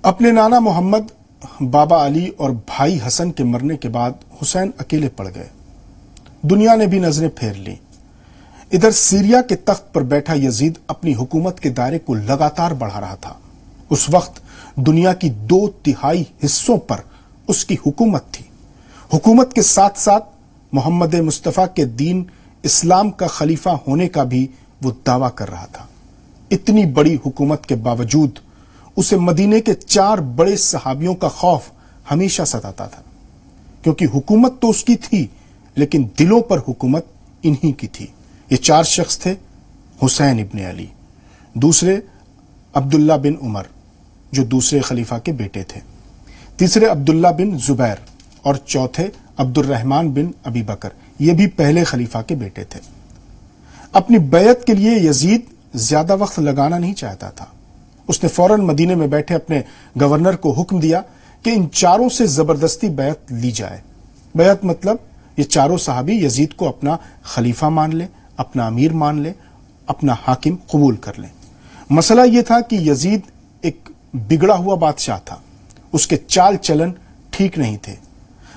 اپنے نانا محمد، بابا علی اور بھائی حسن کے مرنے کے بعد حسین اکیلے پڑ گئے۔ دنیا نے بھی نظریں پھیر لی۔ ادھر سیریا کے تخت پر بیٹھا یزید اپنی حکومت کے دائرے کو لگاتار بڑھا رہا تھا۔ اس وقت دنیا کی 2/3 حصوں پر اس کی حکومت تھی۔ حکومت کے ساتھ ساتھ محمد مصطفیٰ کے دین اسلام کا خلیفہ ہونے کا بھی وہ دعویٰ کر رہا تھا۔ اتنی بڑی حکومت کے باوجود اسے مدینے کے 4 بڑے صحابیوں کا خوف ہمیشہ ستاتا تھا، کیونکہ حکومت تو اس کی تھی لیکن دلوں پر حکومت انہی کی تھی۔ یہ 4 شخص تھے: حسین ابن علی، دوسرے عبداللہ بن عمر جو دوسرے خلیفہ کے بیٹے تھے، تیسرے عبداللہ بن زبیر اور چوتھے عبد الرحمن بن ابی بکر، یہ بھی پہلے خلیفہ کے بیٹے تھے۔ اپنی بیعت کے لیے یزید زیادہ وقت لگانا نہیں چاہتا تھا۔ اس نے فوراً مدینے میں بیٹھے اپنے گورنر کو حکم دیا کہ ان 4 سے زبردستی بیعت لی جائے۔ بیعت مطلب یہ 4 صحابی یزید کو اپنا خلیفہ مان لیں، اپنا امیر مان لیں، اپنا حاکم قبول کر لیں۔ مسئلہ یہ تھا کہ یزید ایک بگڑا ہوا بادشاہ تھا، اس کے چال چلن ٹھیک نہیں تھے۔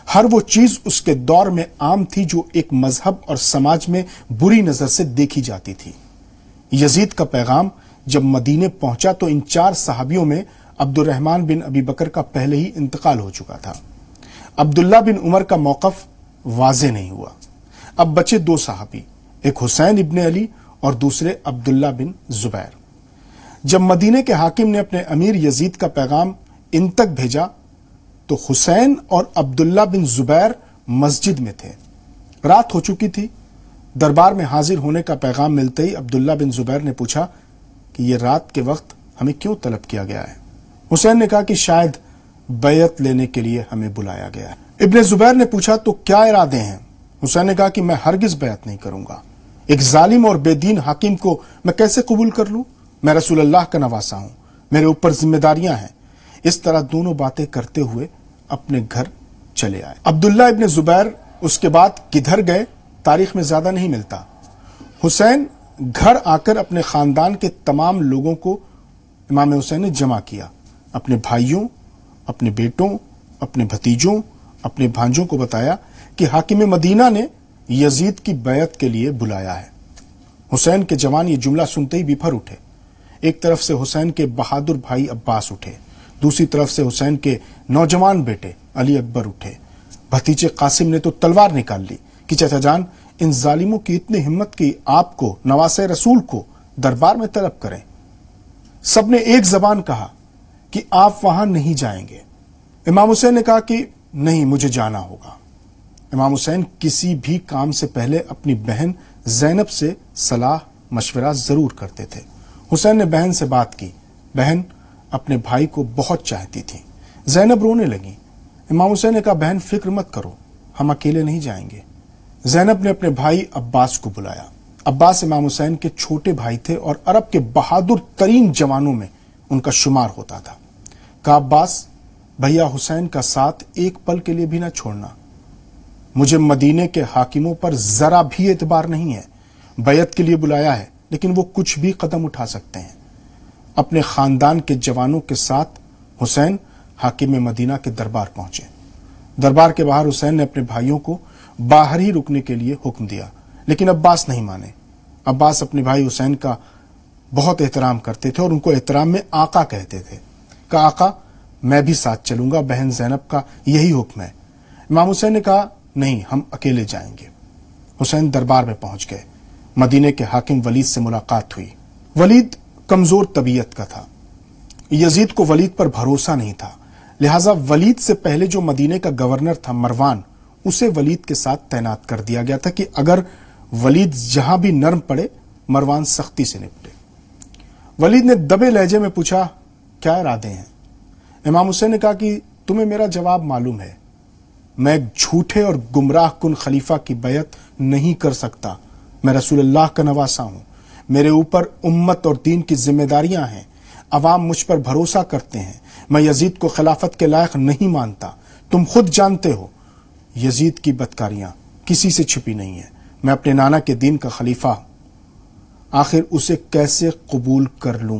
ہر وہ چیز اس کے دور میں عام تھی جو ایک مذہب اور سماج میں بری نظر سے دیکھی جاتی تھی۔ یزید کا پیغام جب مدینے پہنچا تو ان 4 صحابیوں میں عبد الرحمن بن ابی بکر کا پہلے ہی انتقال ہو چکا تھا۔ عبداللہ بن عمر کا موقف واضح نہیں ہوا۔ اب بچے 2 صحابی، ایک حسین ابن علی اور دوسرے عبداللہ بن زبیر۔ جب مدینے کے حاکم نے اپنے امیر یزید کا پیغام ان تک بھیجا تو حسین اور عبداللہ بن زبیر مسجد میں تھے۔ رات ہو چکی تھی۔ دربار میں حاضر ہونے کا پیغام ملتے ہی عبداللہ بن زبیر نے پوچھا کہ یہ رات کے وقت ہمیں کیوں طلب کیا گیا ہے؟ حسین نے کہا کہ شاید بیعت لینے کے لیے ہمیں بلایا گیا ہے۔ ابن زبیر نے پوچھا تو کیا ارادے ہیں؟ حسین نے کہا کہ میں ہرگز بیعت نہیں کروں گا۔ ایک ظالم اور بے دین حاکم کو میں کیسے قبول کر لوں؟ میں رسول اللہ کا نواسا ہوں، میرے اوپر ذمہ داریاں ہیں۔ اس طرح دونوں باتیں کرتے ہوئے اپنے گھر چلے آئے۔ عبداللہ ابن زبیر اس کے بعد کدھر گئے تاریخ میں زیادہ نہیں ملتا۔ حسین گھر آ کر اپنے خاندان کے تمام لوگوں کو امام حسین نے جمع کیا، اپنے بھائیوں، اپنے بیٹوں، اپنے بھتیجوں، اپنے بھانجوں کو بتایا کہ حاکم مدینہ نے یزید کی بیعت کے لیے بلایا ہے۔ حسین کے جوان یہ جملہ سنتے ہی بفر اٹھے۔ ایک طرف سے حسین کے بہادر بھائی عباس اٹھے، دوسری طرف سے حسین کے نوجوان بیٹے علی اکبر اٹھے۔ بھتیجے قاسم نے تو تلوار نکال لی کہ چچا جان، ان ظالموں کی اتنی ہمت کی آپ کو، نواسے رسول کو دربار میں طلب کریں۔ سب نے ایک زبان کہا کہ آپ وہاں نہیں جائیں گے۔ امام حسین نے کہا کہ نہیں، مجھے جانا ہوگا۔ امام حسین کسی بھی کام سے پہلے اپنی بہن زینب سے صلاح مشورہ ضرور کرتے تھے۔ حسین نے بہن سے بات کی۔ بہن اپنے بھائی کو بہت چاہتی تھی۔ زینب رونے لگی۔ امام حسین نے کہا بہن فکر مت کرو، ہم اکیلے نہیں جائیں گے۔ زینب نے اپنے بھائی عباس کو بلایا۔ عباس امام حسین کے چھوٹے بھائی تھے اور عرب کے بہادر ترین جوانوں میں ان کا شمار ہوتا تھا۔ کہا عباس، بھیا حسین کا ساتھ ایک پل کے لیے بھی نہ چھوڑنا۔ مجھے مدینے کے حاکموں پر ذرا بھی اعتبار نہیں ہے۔ بیعت کے لیے بلایا ہے لیکن وہ کچھ بھی قدم اٹھا سکتے ہیں۔ اپنے خاندان کے جوانوں کے ساتھ حسین حاکم مدینہ کے دربار پہنچے۔ دربار کے باہر حسین نے اپنے بھائیوں کو باہر ہی رکنے کے لیے حکم دیا، لیکن عباس نہیں مانے۔ عباس اپنے بھائی حسین کا بہت احترام کرتے تھے اور ان کو احترام میں آقا کہتے تھے۔ کہا آقا میں بھی ساتھ چلوں گا، بہن زینب کا یہی حکم ہے۔ امام حسین نے کہا نہیں، ہم اکیلے جائیں گے۔ حسین دربار میں پہنچ گئے۔ مدینے کے حاکم ولید سے ملاقات ہوئی۔ ولید کمزور طبیعت کا تھا۔ یزید کو ولید پر بھروسہ نہیں تھا، لہٰذا ولید سے پہلے جو مدینے کا گورنر تھا مروان، اسے ولید کے ساتھ تعینات کر دیا گیا تھا کہ اگر ولید جہاں بھی نرم پڑے مروان سختی سے نپٹے۔ ولید نے دبے لہجے میں پوچھا کیا ارادے ہیں؟ امام حسین نے کہا کہ تمہیں میرا جواب معلوم ہے، میں ایک جھوٹے اور گمراہ کن خلیفہ کی بیعت نہیں کر سکتا۔ میں رسول اللہ کا نواسا ہوں، میرے اوپر امت اور دین کی ذمہ داریاں ہیں، عوام مجھ پر بھروسہ کرتے ہیں، میں یزید کو خلافت کے لائق نہیں مانتا۔ تم خود جانتے ہو یزید کی بدکاریاں کسی سے چھپی نہیں ہیں، میں اپنے نانا کے دین کا خلیفہ ہوں، آخر اسے کیسے قبول کر لوں؟